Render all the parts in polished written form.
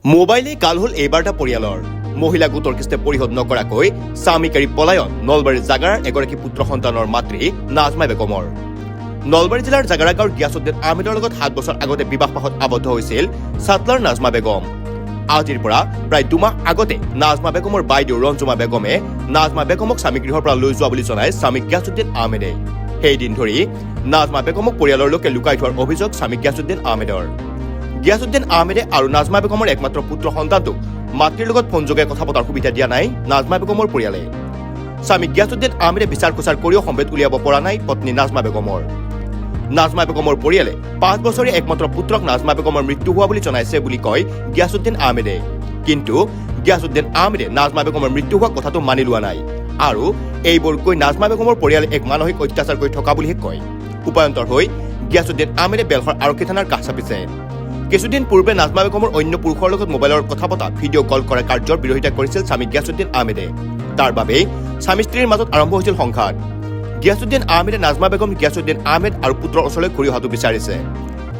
মোবাইলে কাল হল এইবাৰটা পৰিয়ালৰ মহিলা গোটৰ কিস্তি পৰিশোধ নকৰাকৈ স্বামীকাৰী পলায়ন নলবাৰীৰ জাগাৰাৰ এগৰাকী পুত্ৰ সন্তানৰ মাতৃ নাজমা বেগমৰ নলবাৰী জিলাৰ জাগাৰা গাঁৱৰ গিয়াছুদ্দিন আহমেদৰ লগত 7 বছৰ আগতে বিবাহপাশত আবদ্ধ হৈছিল সাতলাৰ নাজমা বেগম। আজিৰ পৰা প্ৰায় 2 মাহ আগতে নাজমা বেগমৰ বাইদেউ ৰঞ্জুমা বেগমে নাজমা বেগমক স্বামীগৃহৰ পৰা লৈ যোৱা বুলি জনাই স্বামী গিয়াছুদ্দিন আহমেদে। সেইদিন ধৰি নাজমা বেগমক পৰিয়ালৰ লোকে লুকাই থোৱাৰ অভিযোগ স্বামী গিয়াছুদ্দিন আহমেদৰ। গিয়াছুদ্দিন আহমেদে আৰু নাজমা বেগমৰ একমাত্ৰ পুত্ৰ সন্তানটোক মাতৃৰ লগত ফোনযোগে কথা পতাৰ সুবিধা দিয়া নাই নাজমা বেগমৰ পৰিয়ালে। স্বামী গিয়াছুদ্দিন আহমেদে বিচাৰ খোচাৰ কৰিও সম্ভেদ উলিয়াব পৰা নাই পত্নী নাজমা বেগমৰ। নাজমা বেগমৰ পৰিয়ালে 5 বছৰীয়া একমাত্ৰ পুত্ৰক নাজমা বেগমৰ মৃত্যু হোৱা বুলি জনাইছে বুলি কয় গিয়াছুদ্দিন আহমেদে। কিন্তু গিয়াছুদ্দিন আহমেদে নাজমা বেগমৰ মৃত্যু হোৱা কথাটো মানি লোৱা নাই আৰু এইবোৰ কৈ নাজমা বেগমৰ পৰিয়ালে এক মানসিক অত্যাচাৰ কৰি থকা বুলিহে কয়। উপায়ন্তৰ হৈ গিয়াছুদ্দিন আহমেদে বেলখৰ আৰক্ষী থানাৰ কাষ চাপিছে। কিছুদিন পূৰ্বে নাজমা বেগমৰ অন্য পুৰুষৰ লগত মোবাইলৰ কথা পতা ভিডিঅ' কল কৰা কাৰ্যৰ বিৰোধিতা কৰিছিল স্বামী গিয়াছুদ্দিন আহমেদে। তাৰ বাবেই স্বামী স্ত্ৰীৰ মাজত আৰম্ভ হৈছিল সংঘাত। গিয়াছুদ্দিন আহমেদে নাজমা বেগম, গিয়াছুদ্দিন আহমেদ আৰু পুত্ৰৰ ওচৰলৈ ঘূৰি অহাটো বিচাৰিছে।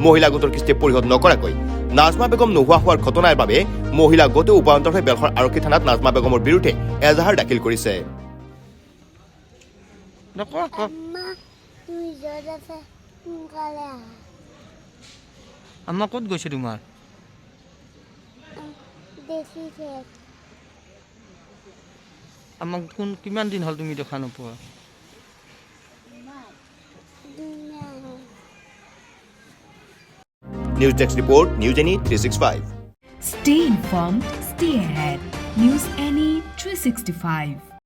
মহিলা গোটৰ কিস্তি পৰিশোধ নকৰাকৈ নাজমা বেগম নোহোৱা হোৱাৰ ঘটনাৰ বাবে মহিলা গোটে উপায়ন্তৰ হৈ বেলখৰ আৰক্ষী থানাত নাজমা বেগমৰ বিৰুদ্ধে এজাহাৰ দাখিল কৰিছে। আম্মা ক'ত গৈছে তোমাৰ? আমাক কিমান দিন হ'ল তুমি দেখা নোপোৱা? News desk report news any 365। Stay informed, stay ahead. News Any 365.